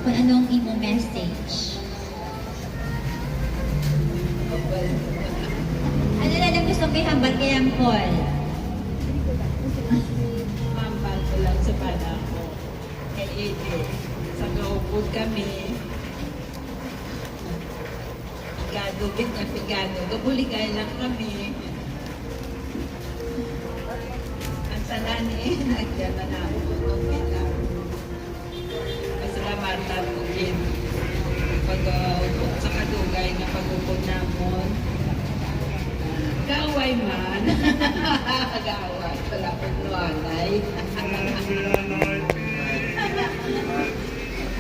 kung anong imo message. Ano na lang gusto ko ihambal kay Angkol? Mambal ko lang sa bala ko. Kay Ede. Sa gaupod kami. Pigado, bit na pigado. Gabuligay lang kami. Ang salani, nagyan na ako. Nung kita. Pasalamatan ko din. Pag sa kadugay na pag-upod namon. Gaway man. Gaway. Wala ko nuanay.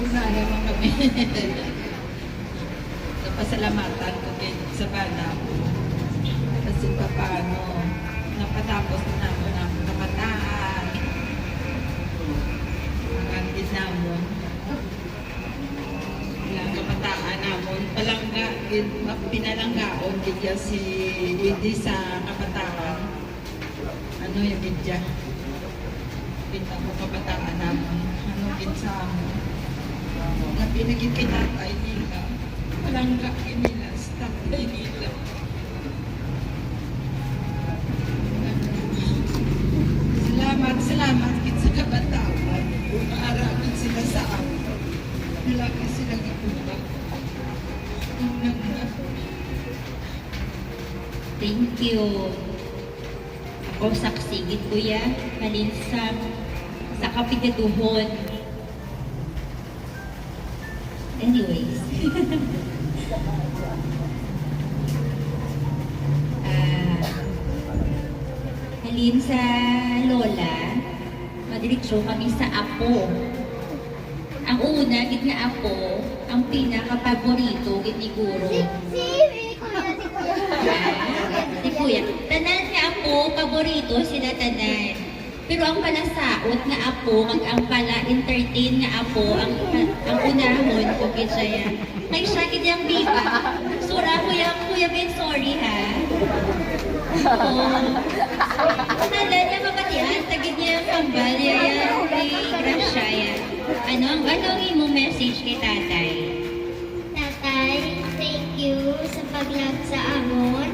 Una naman kami. Napasalamatan ko din sa bana ko. Kasi paano, napatapos na naman ang kabataan. Ang andin namon. Ang kabataan namon. Palangga, pinalanggaon bigyan si Didi sa kabataan. Ano yung bidya? Pinta ko kabataan namon. Ano pinsa mo? Na pinaging pinatay nila. Palangga nila. Stop nila. Salamat kit sa kabataan. Umaaramin sila sa akin. Lagi silang ipupa. Thank you. Ako saksigit kuya, halin sa kapigaduhon. Anyways. Halin sa lola, madiretso kami sa apo. Ang una, git nga apo, ang pinaka-paborito, git ni Guro. Si Kuya. Tanan nga apo, paborito sila tanan. Pero ang palasaot nga apo, ang pala-entertain nga apo, ang unahon, kung siya yan. Ay, siya, yung biba. Sura, Kuya Ben, sorry ha. Oo. Tanan niya makatiyan, tagid niya yung kambal, yan, grasya yan. Anong imo message kay tatay? Tatay, thank you sa pag-love sa amon.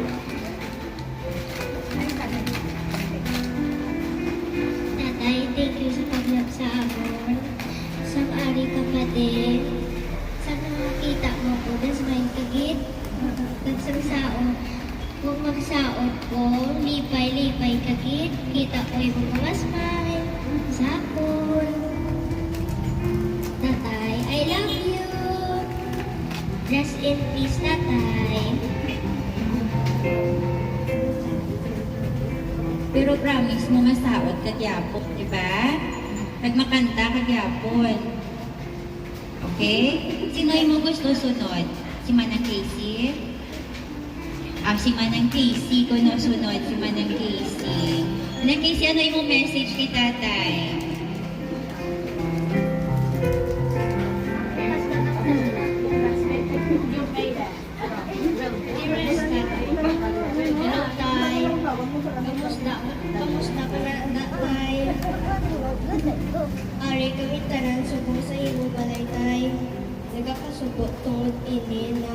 Tatay, thank you sa pag-love sa amon. Sa ari kapatid. Sana makita mo ko, das may kagit. Kagsang saon. Kung magsaot ko, lipay-lipay kagit. Kita ko yung mamasmay. Sapon. Tatay, I love you. Rest in peace, tatay. Pero promise mo masaot kagyapon, di ba? Nagmakanta kagyapon. Okay? Sino mo gusto sunod? Si Manang Casey? Si Manang Casey ko no sunod. Si Manang Casey. Manang Casey, ano yung message kay tatay? Hello, tay. Kamusta ka na, tay? Ari kami tanan subong sa imo balay, tay. Nagakasubo tungod ini na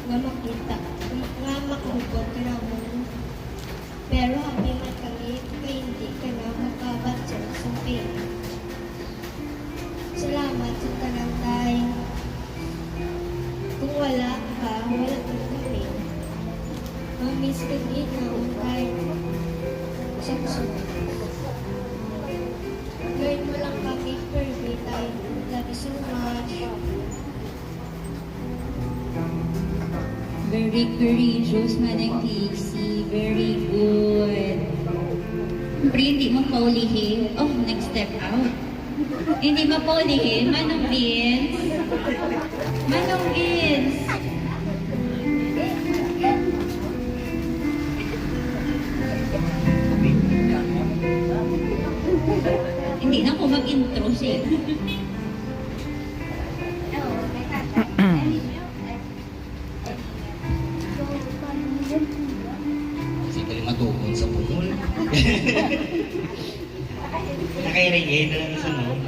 nga makita, nga makahubot ka naman. Pero happy man kami kaya hindi ka na makabatsa sa pain. Salamat sa tanan, tay. Kung wala ka, wala ka kami. Mamiss ka din na untay. Sakso. Gawin mo lang kami perfect tayo. Love you so much. Very courageous, Manang Casey. Very good. Siyempre, hindi mo paulihin. Oh, next step out. Hindi mo paulihin. Manong Vince. Manong Vince. Hindi na ako mag-intro siya. Kasi kali matukon sa putol. Nakairingin na lang sa no.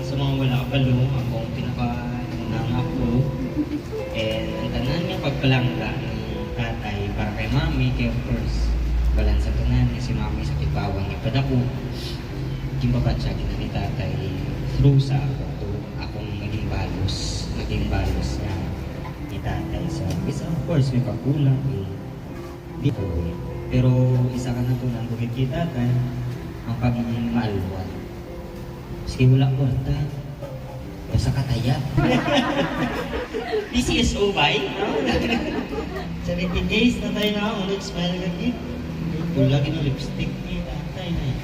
Sa mga wala kabalo, akong pinaka-unang apo. And ang tanan niya pagpalangga ng tatay para kay mami, kay of course, balan sa tanan niya si mami sa kibawang niya padako. Kimbabat siya kita ni tatay through sa ako to akong naging balos niya ni tatay. So, isa of course may pagkulang di po. Pero isa ka na to ng bukit kay tatay, ang pagiging maalwan. Sige wala kwarta. Basta kataya. PCSO ba? No? 70 days na tayo na ako. Nag-smile ka kid. Lagi ng lipstick ni tatay na eh.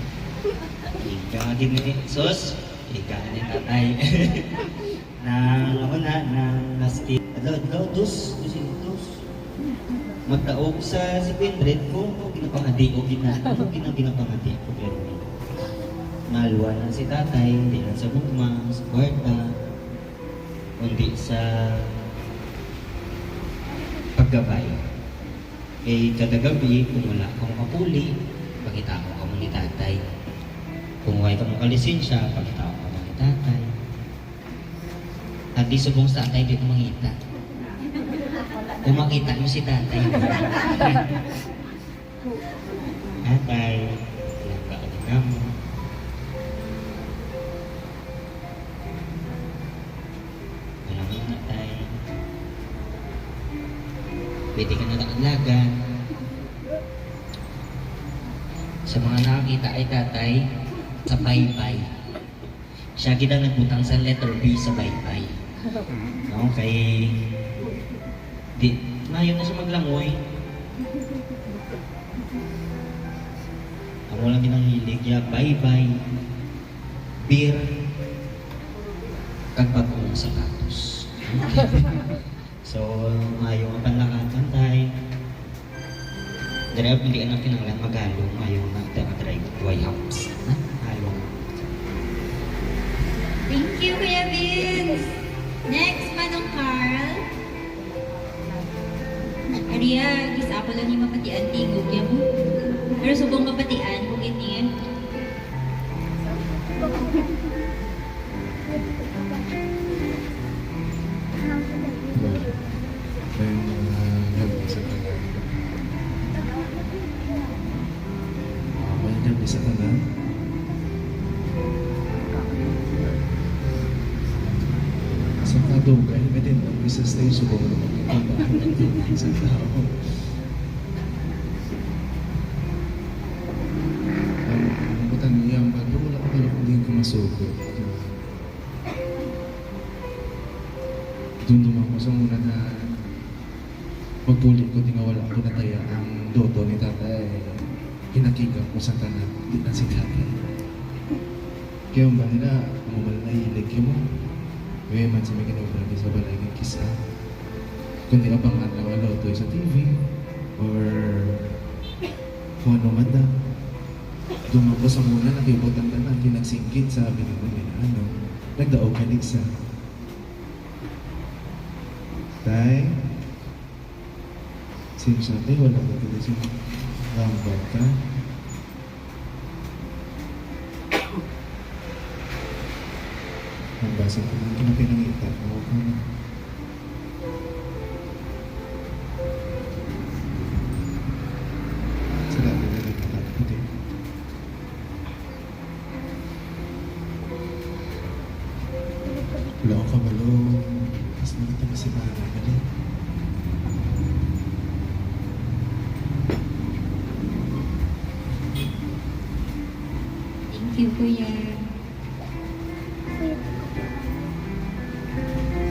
Ika nga din ni Sos. Ika nga ni tatay. Ako na, naskip. Adlaw, dos. Magtaog sa si Quindred ko. O pinapangadi o pinapangadi ko. Pero naluwa na si tatay, hindi na sa bugma, sa kwarta, kundi sa paggabay. Eh, kada gabi, kung wala kang kapuli, pakita ko ka mo ni tatay. Kung wala ka mong kalisensya, pakita ko ka mo ni tatay. At di subong sa tatay, di ko makita. Kung makita mo si tatay. Tatay, ilang ka ka mo. Pwede ka na nakalagan. Sa mga nakakita ay tatay, sa baybay. Siya kita nagbutang sa letter B sa baybay. No? Kay... Ngayon na siya maglangoy. Ako lang ginanghilig ya, baybay, beer, kagpagong sapatos. So, ayaw nga panlakatan tayo. Drive, hindi anak kinanglan magalong. Ayaw na drive way house. Halong. Thank you, Kuya Vince. Next, Manong Carl. Ariya, gisa ako lang yung mapatian tingog niya mo. Pero subong mapatian, kung ini. Sa tanan. Sa kadugay, may din ang isa stage ko na magkakita sa tao. Ang butang niya, pero wala ko talaga kung din ko masugod. Doon ako sa muna na magpuli ko, di nga wala ko nataya ang dodo ni tatay. Kinakigap ko sa tanan, di na si tatay. Kaya ba nila, umumal na hilig mo? Kaya man sa may kinaubragi sa balay ng kisa. Kundi abangan na wala ito sa TV, or kung ano man na. Dumako sa muna, nakibot ang tanan, kinagsingkit, sabi nila nila, nagdaog ka sa. Tay, sino siya tayo, wala ka dito siya. Lambat ka. Nabasa ko ng kinapinangita mo ako na. Sa dami na nagtatap ko din. Wala akong kabalo. Mas maganda na si Mara ka din. Thank you, Kuya.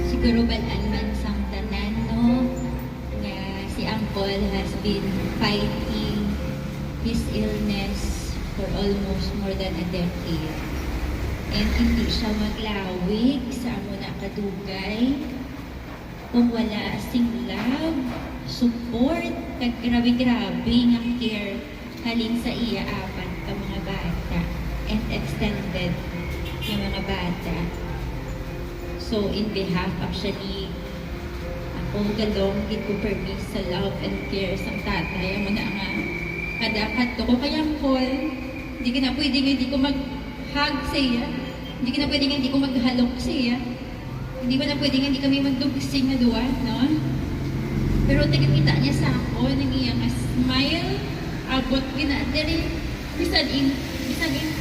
Siguro balaan man sang tanan, no? Na si Uncle has been fighting his illness for almost more than a decade. And hindi siya maglawig sa amo na kadugay. Kung wala sing love, support, kag grabe-grabe nga care halin sa iya apat ka mga bata and extended ng mga bata. So, in behalf actually, ako galong gid ko permis sa love and care sa tatay. Amo na nga kadapat ko kaya call. Hindi ka na pwede nga hindi ko mag-hug sa iya. Hindi ka na pwedeng hindi ko maghalok siya. Hindi ko na pwedeng hindi kami magdugsing na duwa, no? Pero tagakita niya sa ako, nang iyang smile, abot ginadiri, bisan in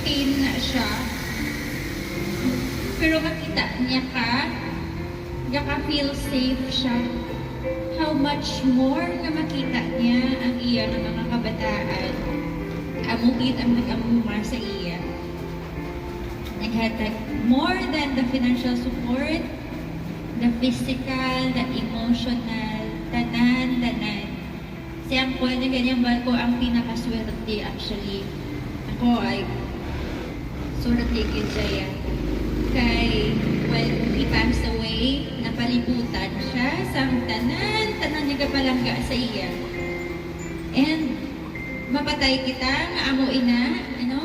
pain na siya. Pero makita niya ka feel safe siya. How much more na makita niya ang iya ng mga kabataan. Amugit ang nag-amuma sa iya. Naghatag more than the financial support, the physical, the emotional, tanan. Si Angkol na ganyan ba ko ang pinakaswerte actually. Ako ay swerte gid siya. Kay when he passed away, napalibutan siya sa tanan niya kapalangga sa iya. And mapatay kita nga amo ina, no?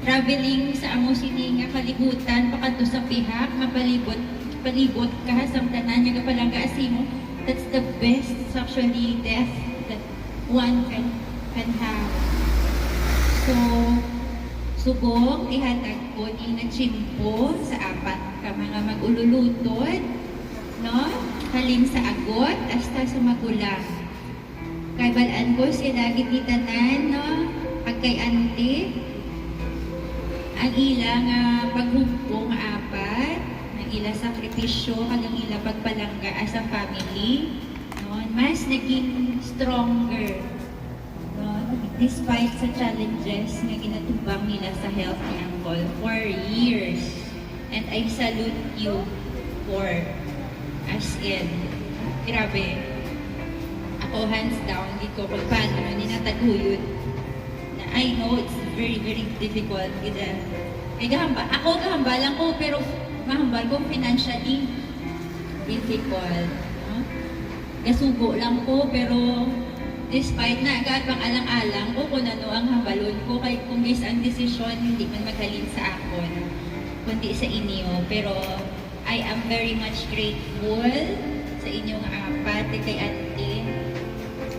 Traveling sa amo sini nga kalibutan pakanto sa pihak, palibot ka sa tanan niya kapalangga sa imo. That's the best actually death that one can have. So, subok ihatag ko ni nagsimpo sa apat ka mga mag-ululutod, no? Halin sa agot hasta sa magulang. Kay balaan ko sila gititanan, no? Pagkay ante, ang ilang paghugpo nga apat, ang ilang sakripisyo, kalang ilang pagpalangga as a family, no? Mas naging stronger, no? Despite sa challenges na ginatubang nila sa health ni Uncle for years. And I salute you for, as in, grabe. Ako hands down, di ko kung paano ninataguyod. Na I know it's very, very difficult. Ako gahambalan ko, pero mahambal ko financially difficult. No? Gasugo lang ko, pero despite na agad pang alang-alang ko kung ano ang hambalon ko, kay kung ang desisyon, hindi man maghalin sa akon, kundi sa inyo. Pero I am very much grateful sa inyong apat, kay Ate,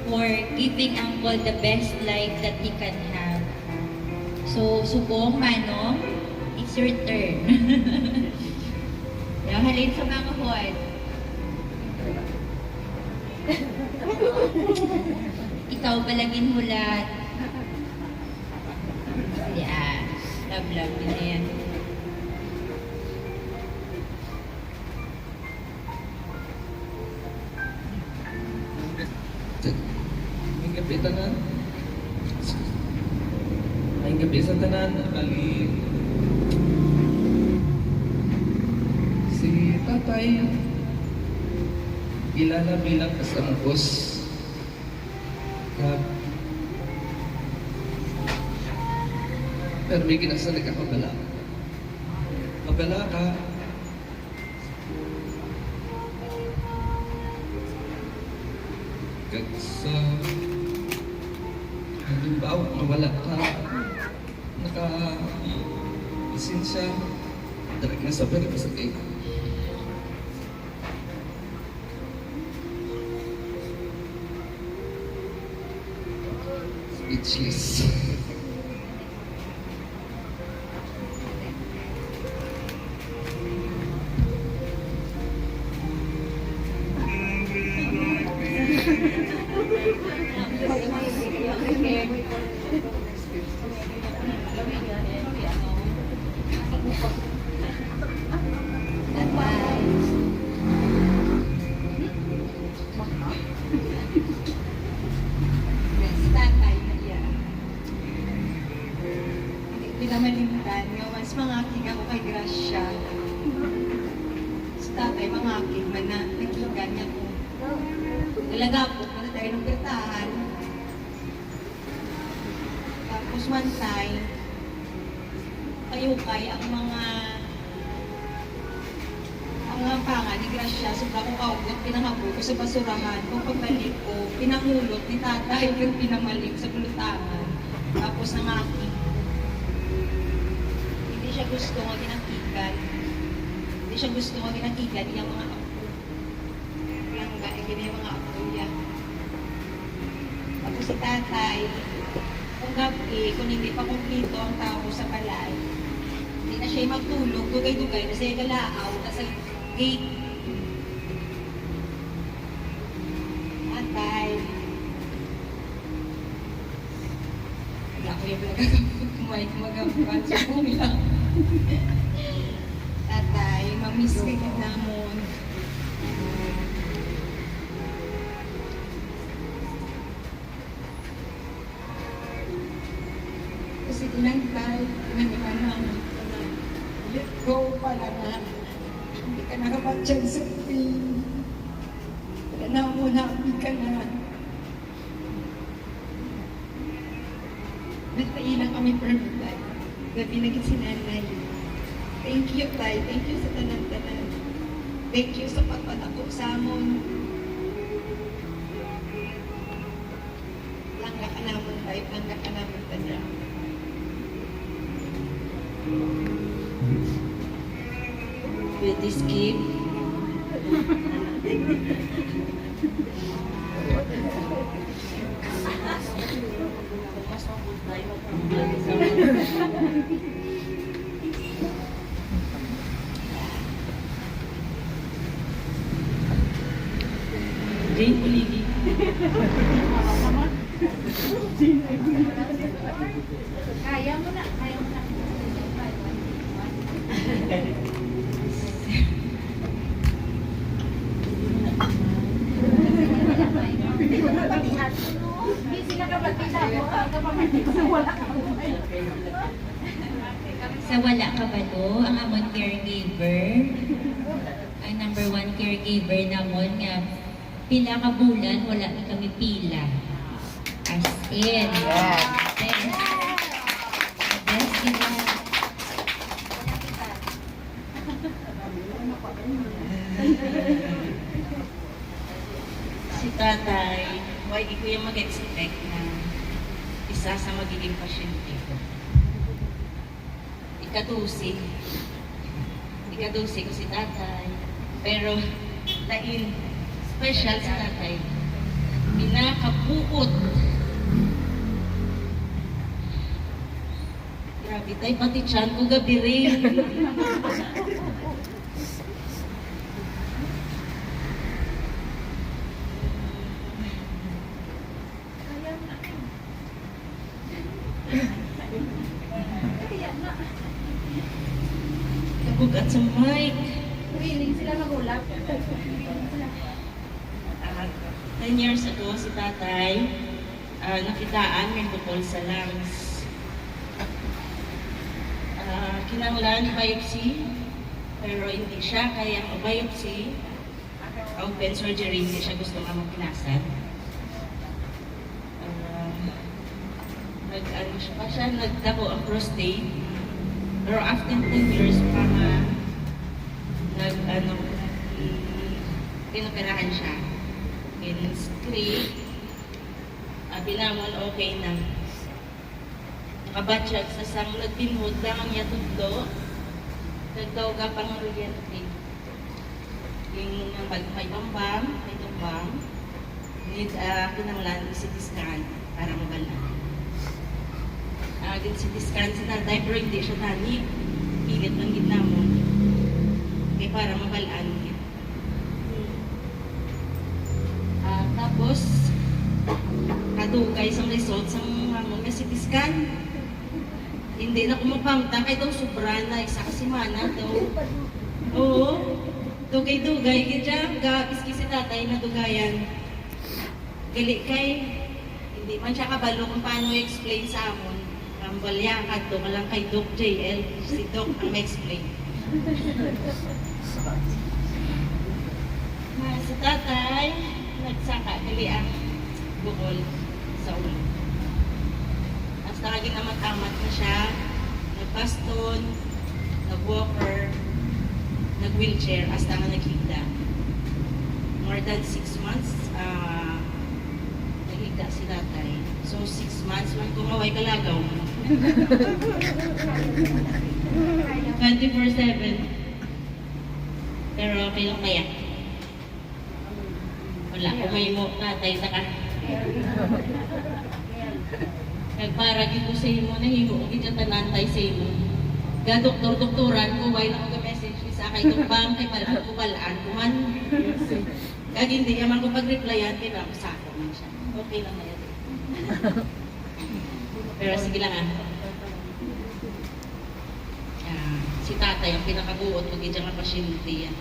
for giving Uncle the best life that he can have. So, subong, Manong, it's your turn. Halin sa mga hod. Ikaw balagin hulat. Yeah, love yun na yan. May gabi tanan. May gabi sa tanan. Bali, si tatay kilala bilang kasamukos. Pero may kinasali ka pabala. Pabala ka. Kag sa halimbawa, mawala ka. Isin siya. Dalag na sa very pasakit. Speechless. Pinamalimtan nga mas mangaking ako kay Gracia. Sa tatay mangaking man na nakikan niya ko. Talaga po, para tayo ng bertahan. Tapos one time, kay ang mga pangan ni Gracia, sobra kong kaugot, pinangabot ko sa basurahan. Kung pagbalik ko, pinangulot ni tatay yung pinamalik sa bulutangan. Tapos nangaking. Hindi siya gusto nga ginakigan. Hindi siya gusto nga ginakigan yung mga apo. Yung mga apo niya. Tapos si tatay, kung gabi, kung hindi pa kumplito ang tao sa balay, Hindi na siya magtulog, dugay-dugay, kasi galaaw, nasa gate. Tatay. Wala ko yung pinagkakakumay, kumagabuan sa pula. Tatay, mamiss ka ka namon. Kasi ilang tayo, naniman namin ka na. Let go pala na. Hindi ka nakamatsyag sa pain. Wala na mo namin ka na. Nagpailang kami permitay. Gabi naging si nanay. Thank you, Tay. Thank you sa tanan-tanan. Thank you sa pagpatakop sa amon. Langga ka naman, Tay. Langga ka naman, tanan. Pwede skip. Jane Uligi. Kaya mo na. Sa wala ka ba to, ang amon caregiver, ang number 1 caregiver namon nga pila ka bulan, wala na kami pila. As in. Best. Best sila. Si tatay, why di ko yung mag-expect na isa sa magiging pasyente ko. Ikadusi ko si tatay. Pero, lain, special si tatay. Pinakabuot. Grabe tayo, pati tiyan ko gabi rin. Nagugat sa mic. Willing sila magulap. 10 years ago, si tatay, nakitaan, may bukol sa lungs. Kinanglan biopsy, pero hindi siya kaya biopsy. Open surgery, hindi siya gusto nga magpinasan. Nag-ano siya pa siya, nagdabo ang prostate. Pero after 10 years, pinoperahan siya. In-scrape, binamon okay na. Nakabatsyag sa sang nagtinhod lang ang yatudlo. Nagdaw ka pang oriente. Yung may bambam, may tumbang. Kinanglan, CT scan para mabalaan. Din CT scan si tatay, pero hindi siya tani. Pilit ng gitna mo. Kaya para mabalaan. Tapos, kadugay sa result sa mga CT scan. Hindi na kumapangta, kaya daw sobra na, isa kasi mana daw. Oo, dugay-dugay, kaya gabis si tatay na dugayan. Gali kay, hindi man siya kabalo kung paano i-explain sa amon. Kambalya ka to, malang kay Doc JL, si Doc ang ma-explain. Sa tatay, nagsaka, gali ang bukol sa ulo. Tapos naging amat-amat na siya, nag-baston, nag-walker, nag-wheelchair, hasta nga naghigda. More than 6 months, naghigda si tatay. So 6 months, man kumaway kalagaw. 24/7. Pero okay lang kaya. Wala, kumay mo, tatay, saka. Nagparagin ko sa imo, nahingo ko kita tanantay sa imo. Ga doktor-doktoran ko, why na ko message sa kay tukbang, kay balaan ko man. Kag hindi naman ko pag-replyan, kay ba, sako man siya. Okay lang na yan. Pero sige lang si tatay ang pinakabuot pag dyan nga pasyente yan.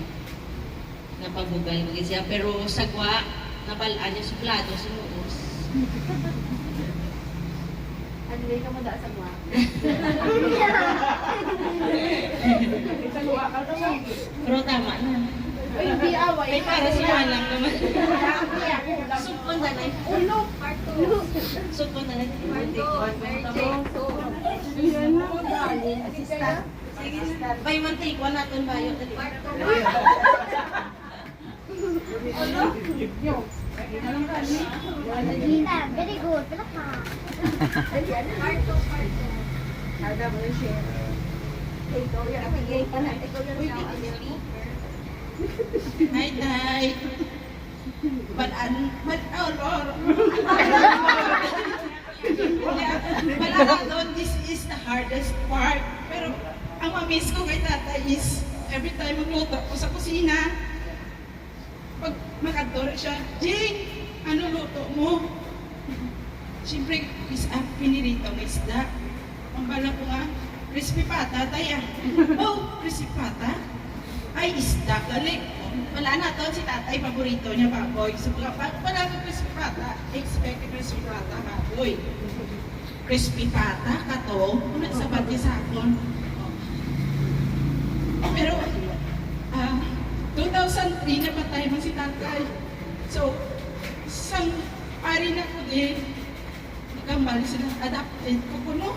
Napabugal pag siya. Pero sagwa, nabalaan yung suplado, sinuos. Hindi ka mo da sa mga. Pero tama na. Uy, hindi away. Ay, para si Malang naman. Sukon na na. Ulo, part 2. Sukon na na. By one take, one natin ba yun? Gina, very good. Palaka. Hi, Tay. Doon, this is the hardest part. Pero ang mamiss ko kay tata is every time magluto ko sa kusina, pag makadora siya, Jing, ano luto mo? Siyempre, pinirito ng isda. Ang bala ko nga, crispy pata, taya. Oh, crispy pata? Ay, isda, galing. Wala na to, si tatay, paborito niya, baboy. So, wala ko crispy pata, expect crispy pata, baboy. Crispy pata, kato, unang sabat niya sa akin. Pero, 2003 napatay mo si tatay. So, sang ari na ko din, nagkambali sila, adapted ko kuno.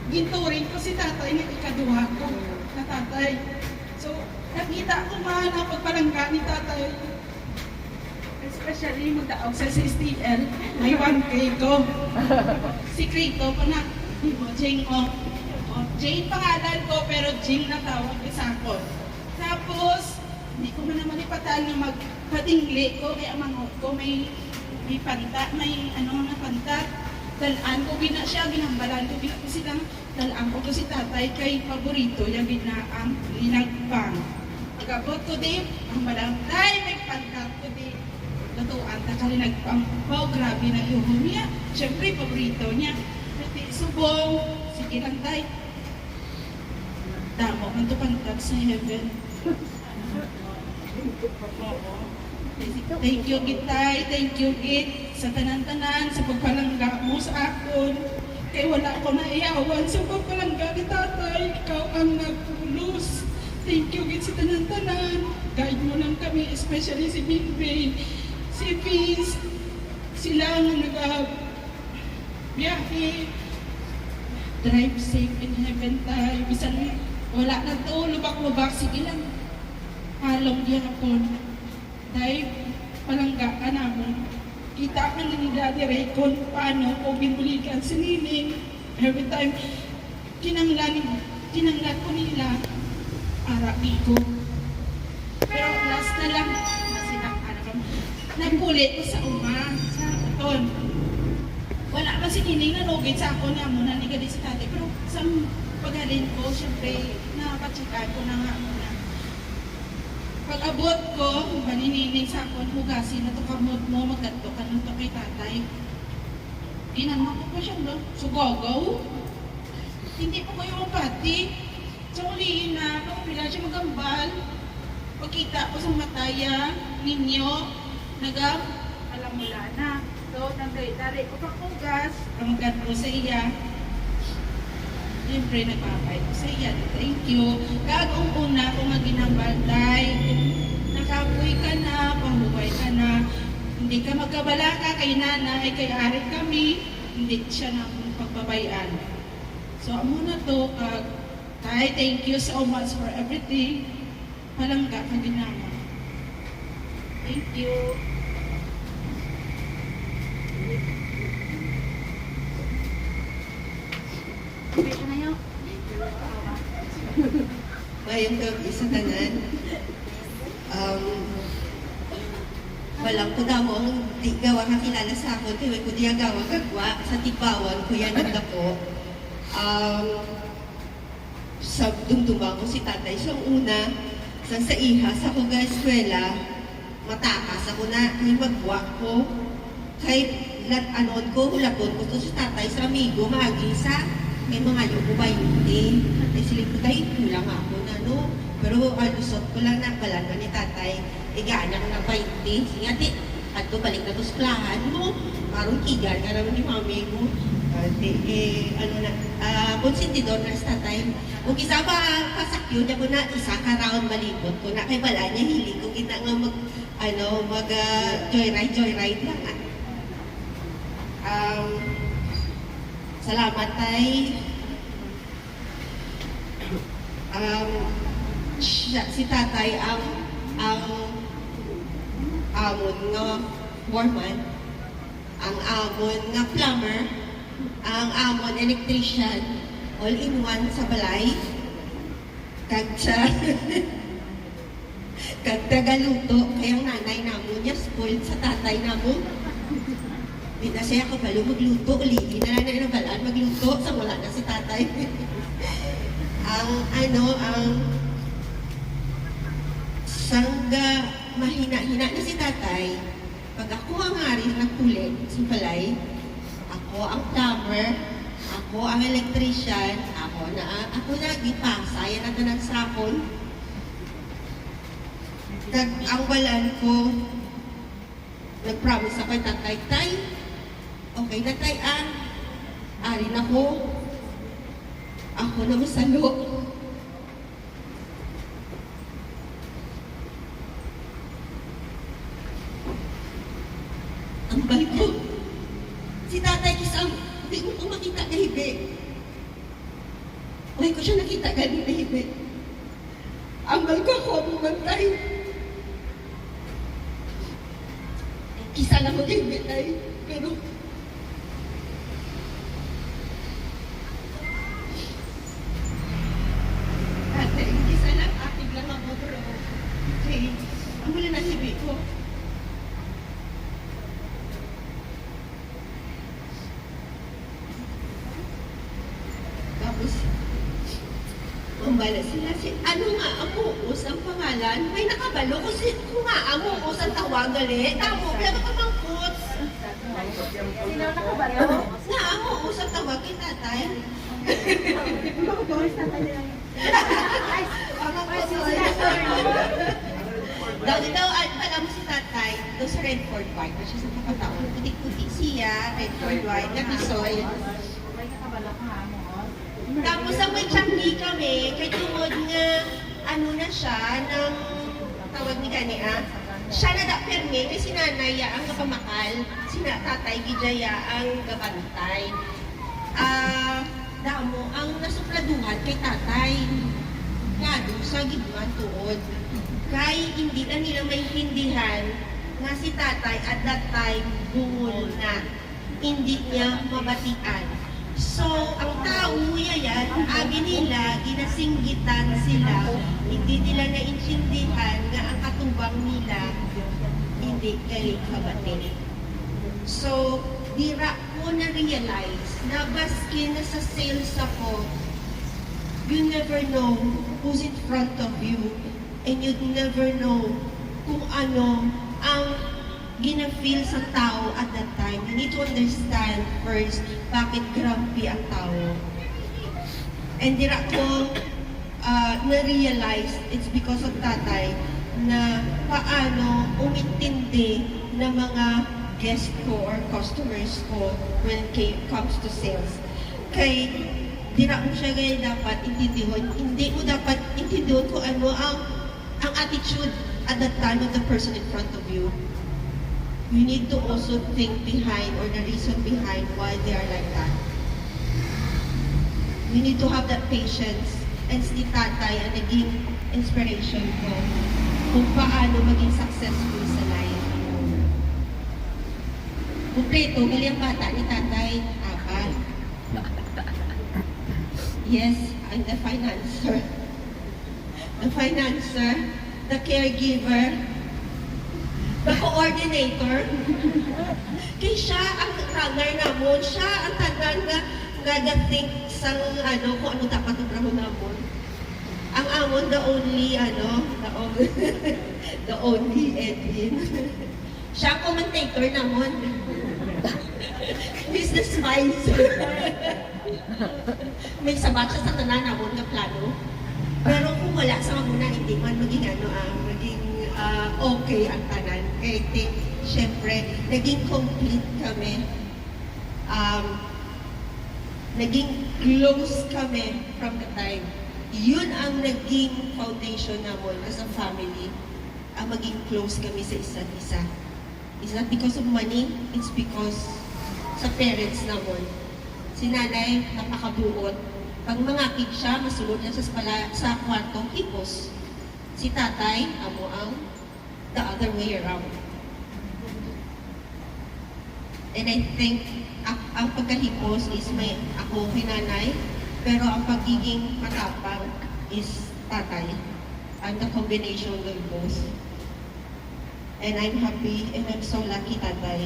Ginturing ko si tatay na ikaduha ko na tatay. So, nakita ko man ang pagpalangga ni tatay. Especially magdaog sa SSTL, may 1K ko. Sikrito ko na, Jing o. Jane pangalan ko, pero Jing na tawag isa ko. Tapos, hindi ko man naman ipatal na magpadingli ko, kaya manok ko may panta, may ano nga panta. Dalaan ko gina siya, ginambalan ko gina ko silang, dalaan ko si tatay kay paborito, yung ginaang linagbang. Agabot ko din, ang balang, tay, may panta ko din. Tatuan, takalinagbang, wow, grabe na yung niya. Siyempre, paborito niya. Pati subong, sige lang tay. Damo, man to pantag sa heaven. Thank you, Gitay. Thank you, Git. Sa tanan-tanan, sa pagpalangga mo sa akon. Kaya wala ko na iyawan sa pagpalangga ni tatay. Ikaw ang nagpulos. Thank you, Git, sa tanan-tanan. Guide mo lang kami, especially si Binbay, si Vince. Sila ang nag-biyahe. Drive safe in heaven tayo. Bisan wala na to, lubak-lubak. Sige lang. Halong di hapon. Dahil palangga ka namin. Kita ka na ni Daddy Ray kung paano ko binulikan si Nining. Every time, kinanglan ko nila, arabi ko. Pero last na lang, nagpulit ko sa sa uton. Wala man si Nining na logit sa ako na muna ni Gadi si tatay. Pero sa paghalin ko, syempre, napatsikan ko na nga muna. Pag abot ko, manininig sa akon, hugasin na to kamot mo, magganto ka nito kay tatay. Ginanong ko pa siya, no? Sugogaw. Hindi po kayo mapati. Sa ulihin na, pagpila siya magambal. Pagkita ko sa mataya ninyo, alam mo na. So, nagdari ko pakugas, ang ganto sa iya. Siyempre, nagpapay ko sa iya. Thank you. Kagong una ko nga ginambalday. Nakapoy ka na, pahuway ka na. Hindi ka magkabalaka kay nanay, kay arit kami. Hindi siya na akong pagbabayan. So, amo na to, Tay, thank you so much for everything. Palangga ka ginama. Thank you. Mayong gabi sa tanan. Walang ko damo ang di gawa kakilala sa ako. Tiwag ko diya gawa gagwa sa tipawan ko yan ang dako. sa dumduma ko si tatay sa una, sa iha, sa ko ga eskwela, matakas ako na, may magwa ko. Kay anon ko, hulapon ko to si tatay sa amigo, magisa. May mga yung ko ba hindi. Ay silip ko tayo, kulang ako na, no? Pero alusot ko lang na, balan ka ni tatay, igaan ako ng 20. Sige, ati, ato balik na to sa klahan mo. Parang kigan ka naman ni mami mo. Konsentidor na sa tatay. Kung isa pa pasakyo niya ko na, isa ka round malibot ko na, kay bala niya hiling ko kita nga joyride lang. Salamat tay. Si tatay ang amon nga foreman, ang amon nga plumber, ang amon electrician, all in one sa balay. Kag sa kag tagaluto, kayang nanay namo niya spoiled sa tatay namo. Hindi siya ako balo magluto, ulitin na lang na balaan magluto sa wala na si tatay. ang sangga mahina-hina na si tatay, pag ako ang hari ng kulit sa balay, ako ang plumber, ako ang electrician, ako na gipasa, yan ang tanang sakon. Ang balan ko, nag-promise ako kay tatay, tay, okay na tay, arin ako na masalo. Ang bal ko, si tatay kisang, hindi mo ko makita na hibi. Hindi ko siya nakita galing na hibi. Ang bal ko ako bumantay. Kisa lang mag-hibi tay, pero kisa lang, ating lang ako, bro. Okay, ang mula na hibi ko. Tapos, umbala sila, ano nga, Amuos ang pangalan? May nakabalo kasi kung nga, Amuos ang tawag gali. Tamo, pero kamangkot. Sino nakabalo? Nga, Amuos ang tawag kay tatay. Daw, pala mo si tatay, doon sa Redford White, na siya sa kapataon. Putik-putik siya, Redford White, nabisoy. Tapos ang may changi kami, kay tungod nga, ano na siya, ng tawag ni Gani, siya na da-perme, kay sinanaya ang kapamakal, tatay Gijaya ang gabantay. Damo, ang nasupladuhan kay tatay, nga doon sa gibuan tuod. Kay hindi na nila maintindihan na si tatay at that time bungol na, hindi niya mabatian. So, ang tao yan, abi nila, ginasinggitan sila, hindi nila naintindihan nga ang katubang nila, hindi galing kabatin. So, dira ko na-realize na baski na sa sales ako, you never know who's in front of you, and you'd never know kung ano ang gina-feel sa tao at that time. You need to understand first bakit grumpy ang tao. And dira ko na-realize it's because of tatay na paano umintindi ng mga guest ko or customers ko when it comes to sales. Kay dira mo siya gaya dapat intindihon. Hindi mo dapat intindihon kung ano ang attitude at that time of the person in front of you. You need to also think behind or the reason behind why they are like that. You need to have that patience, and si tatay ang naging inspiration ko kung paano maging successful sa life. Kumpleto, gali ang bata ni tatay, apat. Yes, I'm the financer. The financer, the caregiver, the coordinator. Kaya siya ang runner namon, siya ang tanan na nagathink sa kung ano dapat ubrahon namon. Ang amon, the only the only Edwin. Siya ang commentator namon. He's the spice. May sabat siya sa tanan namon na plano. Pero kung wala sa muna, hindi man maging okay ang tanan. Kaya syempre, naging complete kami. Naging close kami from the time. Yun ang naging foundation namon as a family. Ang maging close kami sa isa't isa. It's not because of money, it's because sa parents namon. Si nanay, napakabuot. Pag mangakit siya, masulod na sa kwartong hipos. Si tatay, amo ang the other way around. And I think, ang pagkahipos is may ako kinanay, pero ang pagiging matapang is tatay. I'm the combination of both. And I'm happy and I'm so lucky, tatay.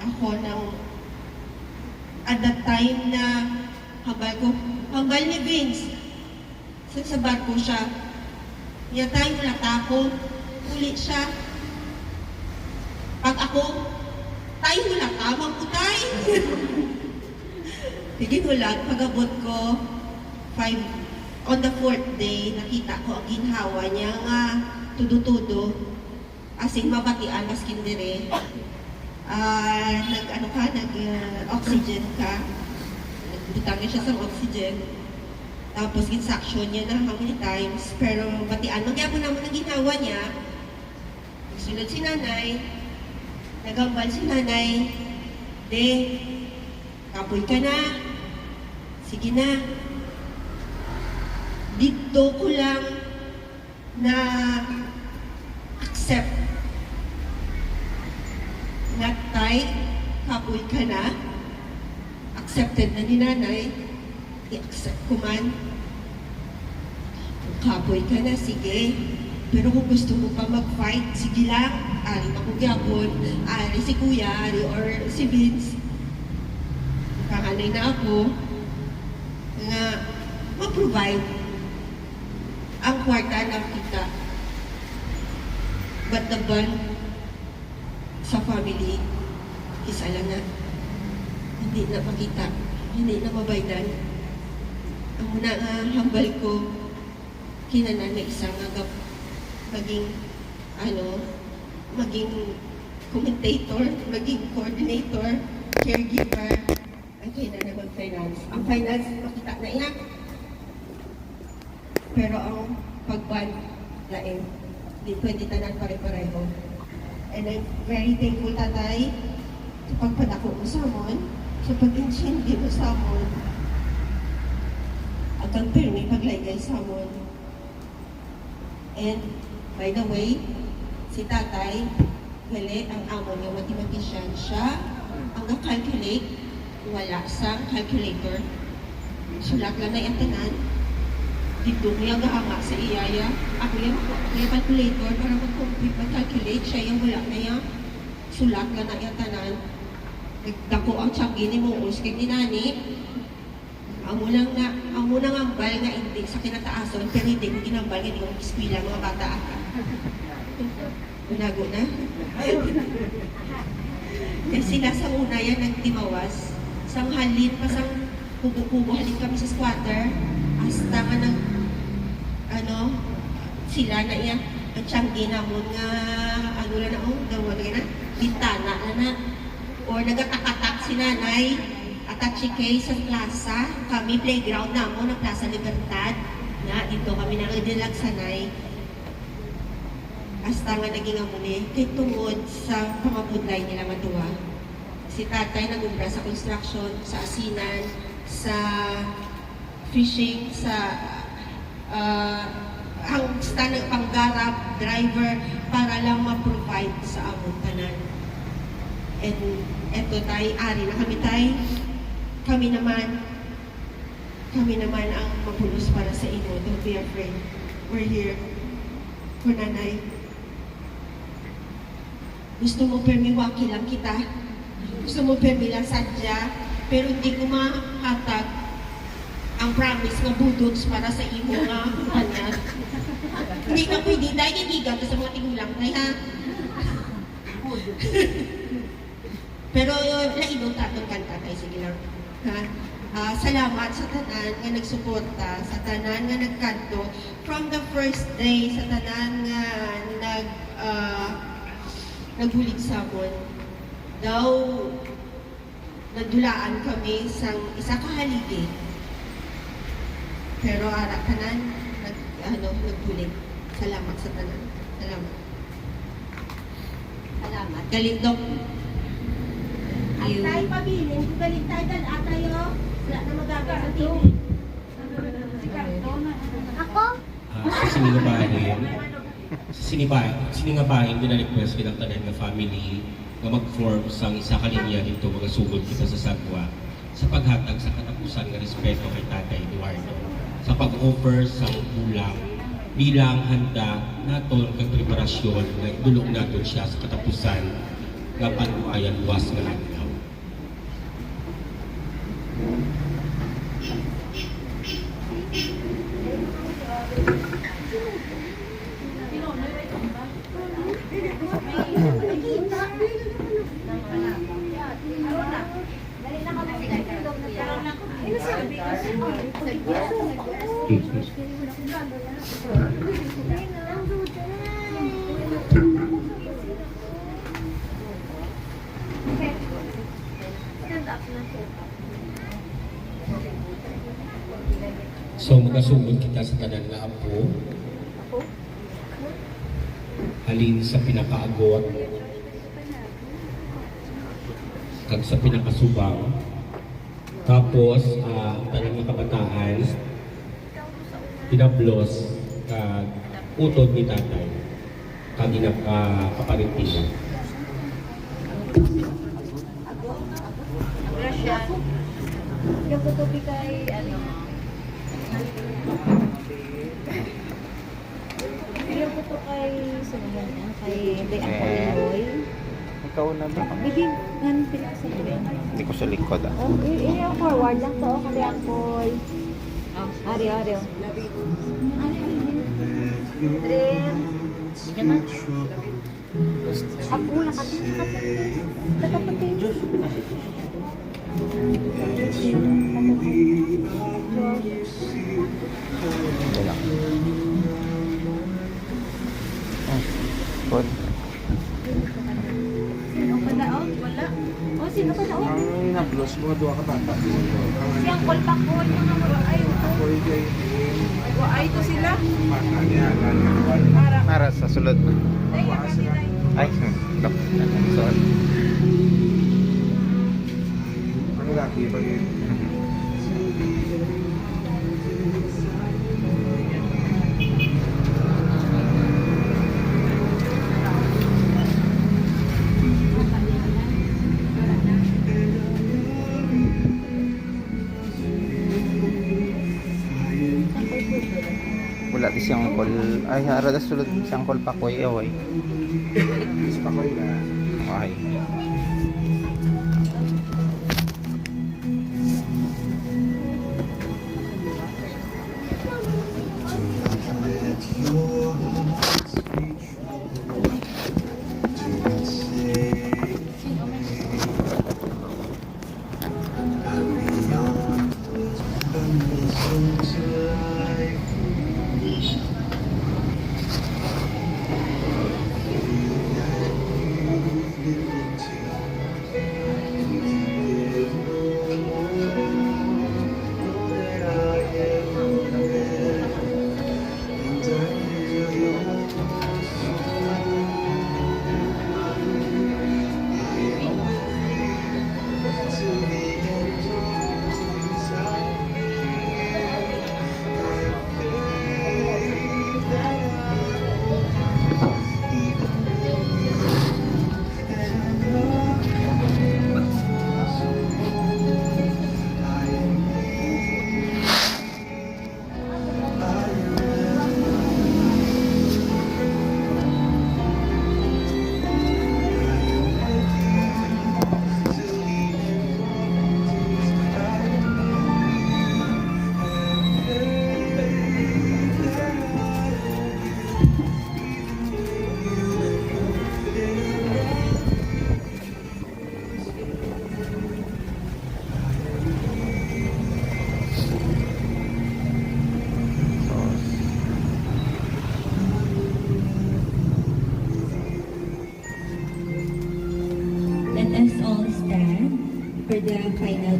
Ako at that time na hambal ni Vince, sa barko siya, niya tayo wala tako, ulit siya. Pag ako, tayo wala tamang utay. Sige ulat, pag-abot ko, on the 4th day, nakita ko ang ginhawa niya nga tudo-tudo. As in, mabatian, maskin dire. Nag-oxygen ka. Nagbutangin siya sa oxygen. Tapos, ginsaksyon niya na how many times. Pero, batian, magyapon naman ang ginhawa niya. Nagsulod si nanay. Nagambal si nanay. De, kapoy ka na. Sige na. Dito ko lang na accept na tay, kapoy ka na. Accepted na ni nanay. I-accept ko man. Kung kapoy ka na, sige. Pero kung gusto mo pa mag-fight, sige lang. Ari makugyapon, ari si kuya, ari or si Vince. Kakanay na ako nga mag-provide ang kwarta ng kita. But the bond sa family is alam na hindi na makita, hindi na mabaydan. Ang muna nga hambal ko kinanan na isang maging commentator, maging coordinator, caregiver, ang kinanan mag-finance. Ang finance, makita na iya. Pero ang pag-bond, lain. Hindi pwede tanan pare-pareho. And I'm very thankful, tatay, sa pagpadako mo sa amon, sa pag-intindi mo sa amon, at ang pirmi paglaygay sa amon. And, by the way, si tatay, gali ang amon ng mathematician, siya ang na-calculate, wala sa calculator. Sulat lang na yung tanan. Dito niya gahanga sa iyaya. Ako yung calculator para mag-complete, mag-calculate. Siya yung wala na yan. Sulat lang na yung tanan. Nagdako ang tiyanggi ni Muus kay ni Nani. Amo nang ambal nga hindi sa kinataason, pero hindi ko ginambal nga hindi ko mag-eskwila mga bata aka. Unago na. Kasi sila sa una yan nagtimawas. Sang halin, pasang kubo-kubo halin kami sa squatter. Hasta nga nang sila na iya ang tiyanggi namon nga bintana na or nagatakatak si nanay at kay sa plaza kami playground namon ng Plaza Libertad na dito kami nangadilag sanay hasta nga naging amuni kay tungod sa pangabudlay nila matuwa si tatay nagumbra sa construction sa asinan sa fishing sa ang stand ng panggarap, driver, para lang ma-provide sa among tanan. And eto tayo, ari na kami tayo. Kami naman ang mapulos para sa inyo. Don't be afraid. We're here for nanay. Gusto mo permiwaki lang kita. Gusto mo permi lang sadya. pero hindi ko mahatag ang promise nga budots para sa imo nga anak. Hindi ka pwede, dahil igigan ka sa mga tigulang tayo, ha? Pero laibog tatong kanta tayo, sige lang. Ha? Salamat sa tanan nga nagsuporta, sa tanan nga nagkanto. From the first day, sa tanan nga naghulig sabon. Daw, nagdulaan kami sa isa ka haligi. Pero ara tanan, naghulig. Salamat sa tanan. Salamat. Salamat. Galindok. Ay, tayo pabilin. Kung galit tayo, atayo. Wala na magagawa sa TV. Ako? Sa siningabahin, gina-request kitang tanan nga family nga mag-form sang isa ka linya dito mga sugod kita sa Sagwa sa paghatag sa katapusan nga respeto kay Tatay Eduardo sa pag-offer sa kulang bilang handa naton kag preparasyon nga idulog naton siya sa katapusan nga panuayan luwas nga adlaw. So magasugod kita sa tanan nga apo. Halin sa pinakaagot kag sa pinakasubang. Tapos tanan nga kabataan pinablos kag utod ni tatay kag kaparintina. Yung kutubi kay, yung kuto kay, sino yan yan? Kay ang Panginoy. Ikaw na ba? Bigyan, ganun pinakasal ko yan. Hindi ko sa likod ah. Oh, yung forward lang to, kay ang Paul. Ari. Dream. Apo, nakapatid. Wala. Pod. Sino pa daon? Wala. Oh, sino pa daon? Ang na-plus, mga duwa ka bata. Siyang kolpakol mga mga ay to sila. Nara sa sulod. Ay, look. Sorry. Ang laki pa yun. Wala di siyang call. Ay, harada sulod siyang call pa ko away. Pa ko na. Ay.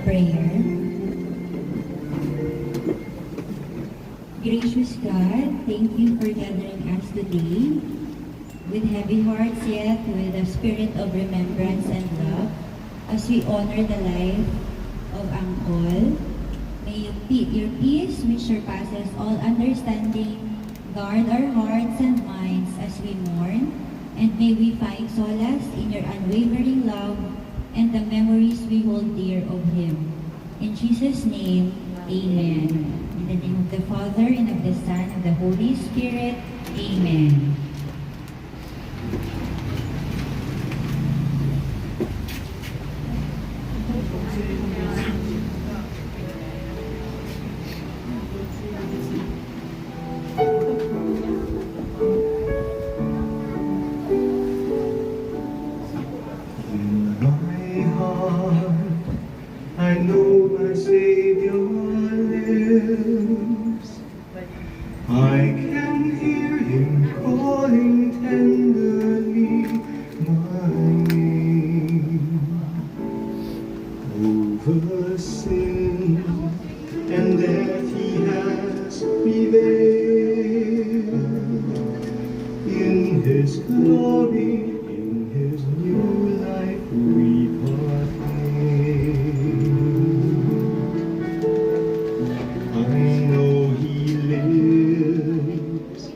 prayer. Gracious God, thank you for gathering us today with heavy hearts yet with a spirit of remembrance and love as we honor the life of Angkol. May your peace, which surpasses all understanding, guard our hearts and minds as we mourn, and may we find solace in your unwavering love and the memories we hold dear of him. In Jesus' name, amen. In the name of the Father, and of the Son, and of the Holy Spirit, amen. In my heart, I know my Savior lives. I can hear him calling tenderly my name. Over sin and death he has prevailed. In his glory, in his new life we partake. I know he lives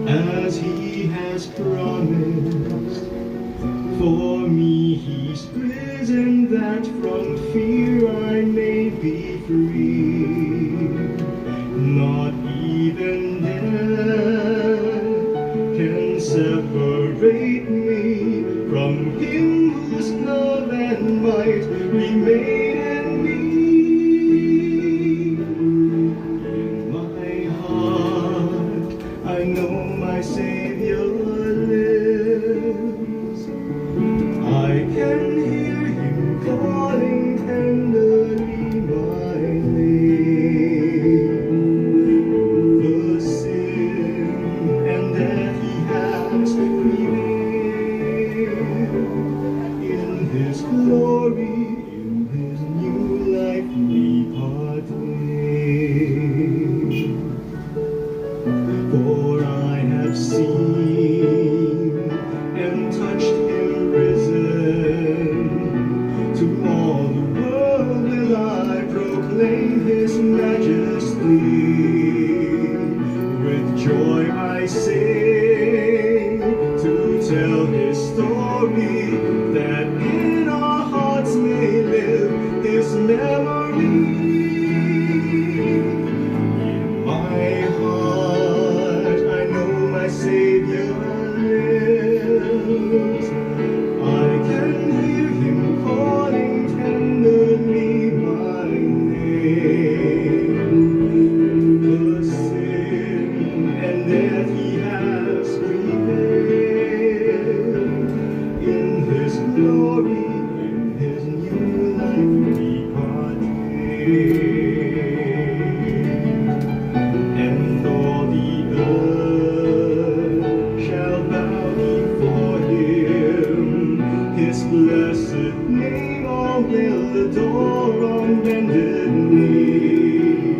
as he has promised. For me he's risen, that from fear I may be free. Not even death can separate me from him whose love and might remain in me. In my heart, I know my Savior lives. I can hear him calling tenderly my name. The sin and death he has prevailed. In his glory, in his new life we partake. For I have seen and touched him risen. To all the world will I proclaim his majesty. With joy I sing to tell his story, that in our hearts may live his memory. In my heart, I know my Savior lives. I can hear him calling tenderly my name. The sin and death he has prevailed. In his glory, in his new life we partake. And all the earth shall bow before him. His blessed name all will adore on bended knee.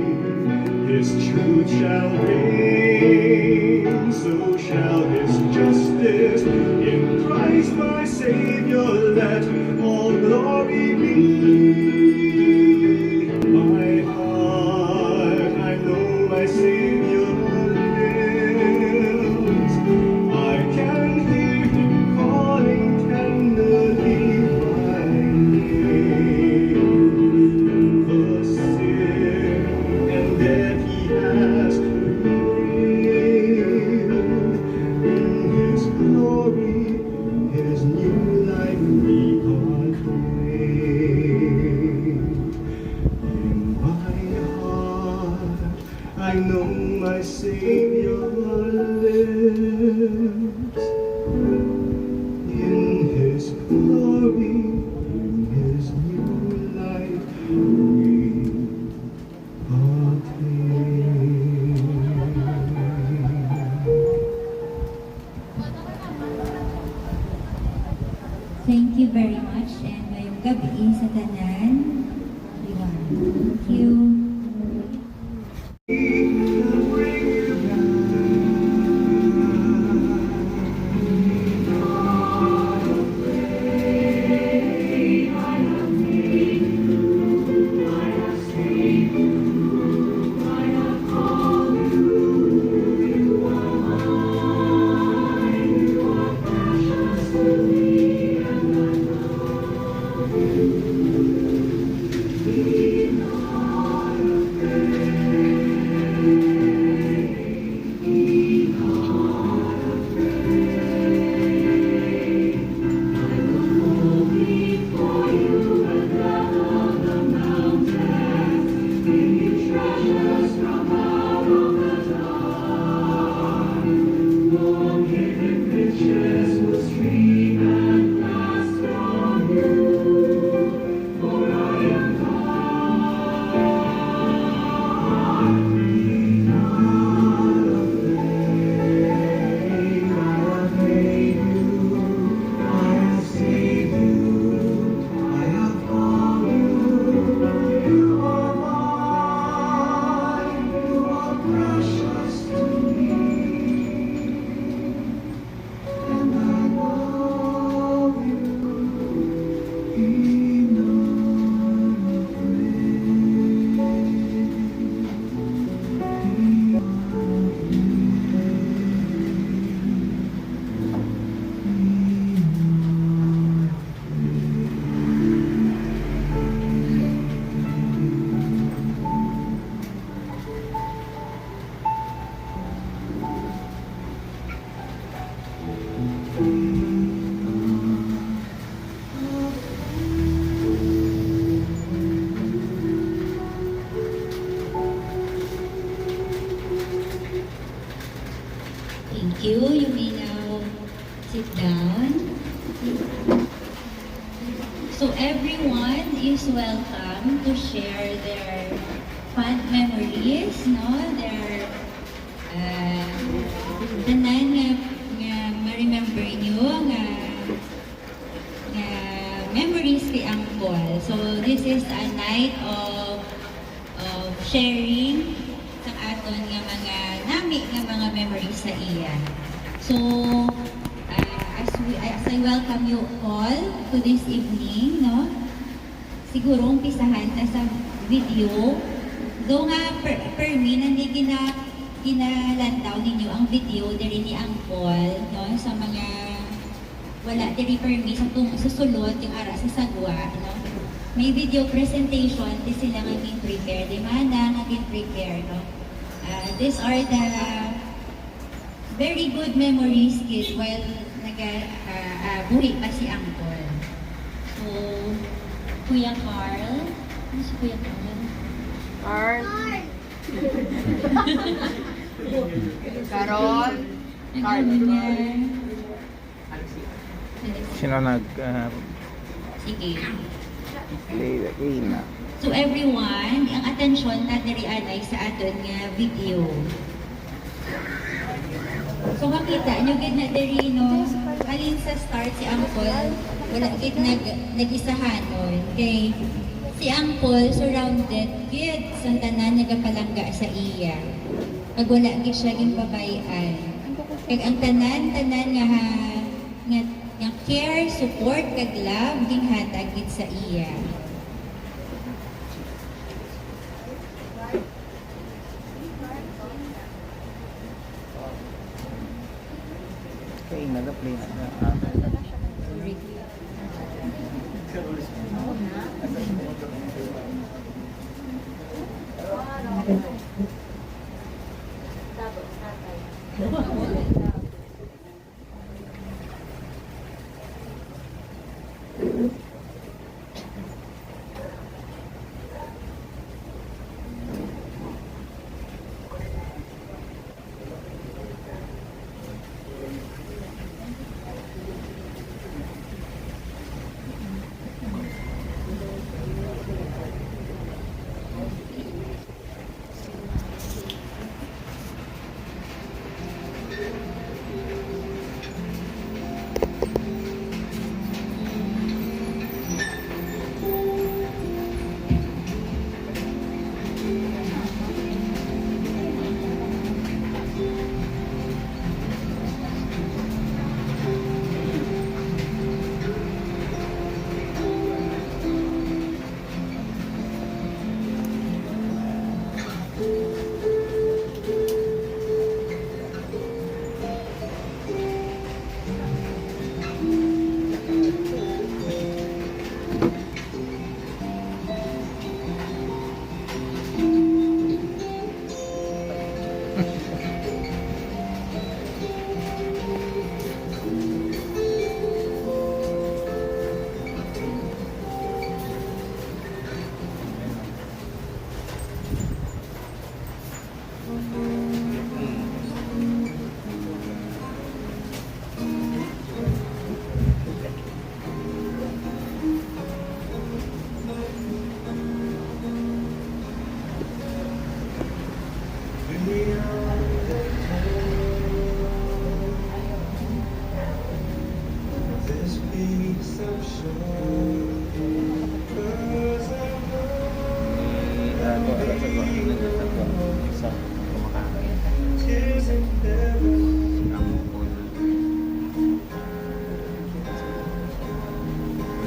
His truth shall reign, so shall his justice. In Christ my Savior, let all glory be. My heart, I know my Savior lives. I can hear him calling tenderly my name. The sin and death he has prevailed. In his glory, in his new life we partake. In my heart, I know my Savior lives. In his glory, in his new life we Thank you very much, and ngayong gabi sa tanan, Thank you. You may now sit down. So everyone is welcome to share their fond memories, no? Their tanan nga ma-remember nyo nga memories kay Angkol. So this is a night of sharing sa aton nga mga nami nga mga memories sa iya. So as I welcome you all to this evening, no? Siguro umpisahan ta sa video. Though nga per me nandi ginalantaw ninyo ang video diri ni Angkol, no? Sa mga wala diri per me sa susulod yung ara sa sagwa, no? May video presentation di sila nga prepare, di mana nga prepare, no? These are the very good memories kid while buhay pa si Angkol. So, Kuya Carl. Ano si Kuya Carl? Carl. Carol. Carl. Sino nag Sige. play the game na? So everyone, ang atensyon na diri-anay sa aton nga video. So makita nyo gid na diri, no? Alin sa start si Angkol, wala gid nag-isahanon. Kay si Angkol surrounded gid sa tanan nagapalangga sa iya. Pag wala gid siya gipabayan. Kag ang tanan nga care, support, kag love ginhatag gid sa iya. Okay, nag-play na.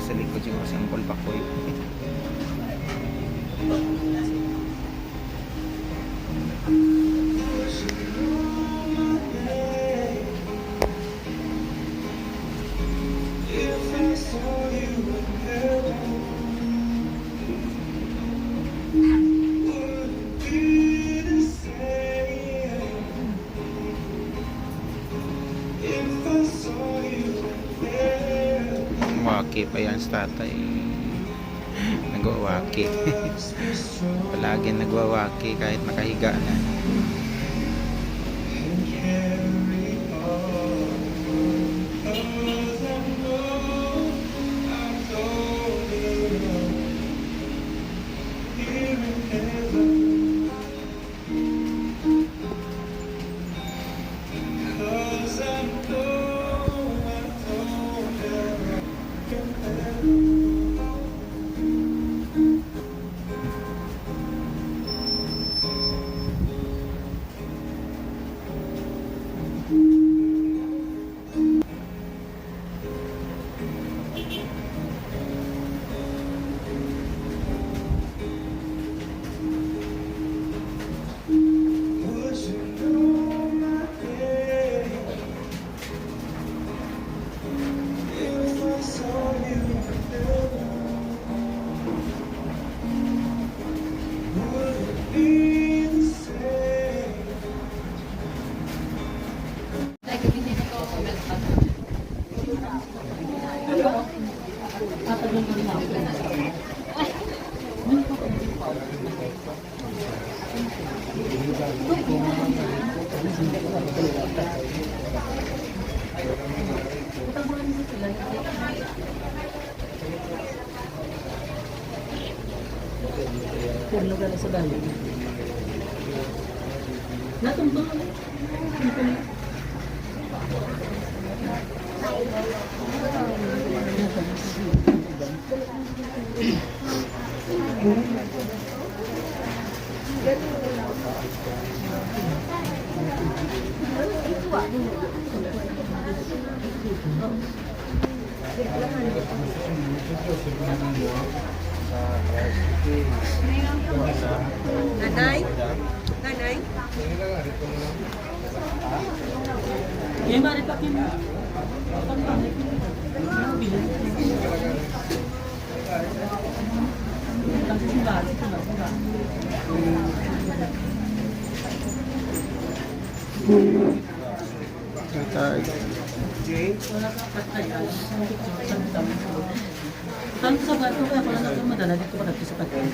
Sa likod yung kasi ang Pakoy. Waki pa yan sa tatay. Nagwawaki. Palagi nagwawaki kahit nakahiga na. Puno ka na sa bahay. Natumbang ka. Nanay? Nanay? Yung mari pa kim. Tanto sa bato kaya pala natin madala dito pa sa pagkain.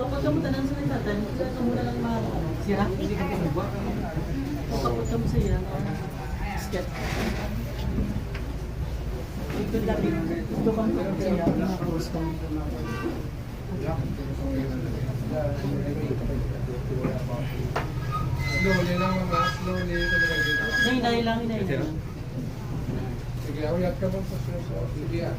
Kapag kamu tanang sa nagtatan, kamu na lang sira. O kapag kamu sa iya, sket. Ito dati, ito kang kapag sa iya, nakakos kang. Slowly lang mga, slowly. Hinay lang, hinay lang. Sige, uyat ka mo sa suso. Sige ah.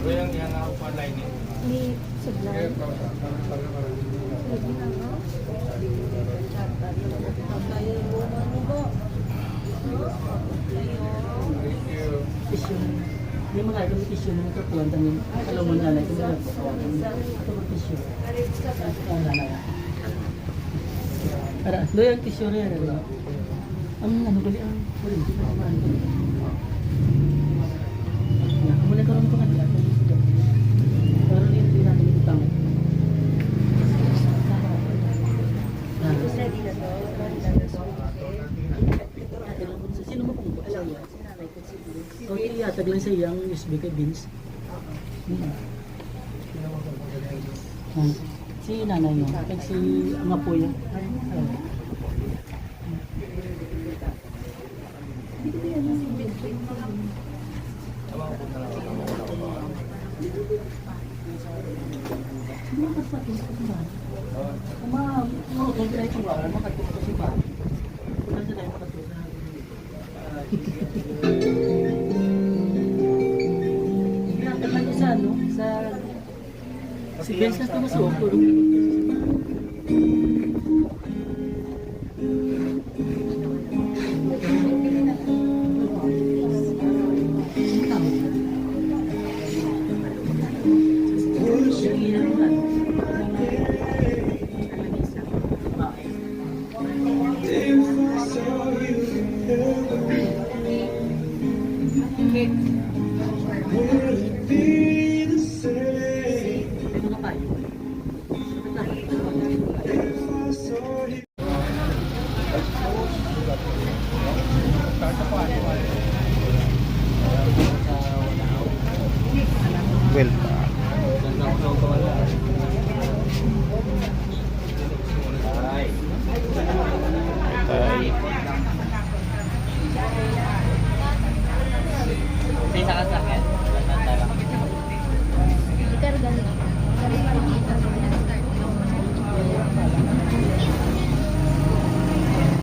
Yang ako online eh. Ni sebelah. Tissue. Hindi mga ito tissue na nagkakuhan tangin. Alam mo na ito na ito tissue. Para do yang tissue rin ano. Ang ano gali ang kulit dito naman. Ya, muna karon ko kanila. Pero hindi natin utang. Sino mo pong sa iya? O iyatag lang sa iyang USB kay Vince. Si nanay mo, kag si ang apoy. Si Vince na tumasok ko. Would it be the same if I saw him? Well, ay. Ikargan lang.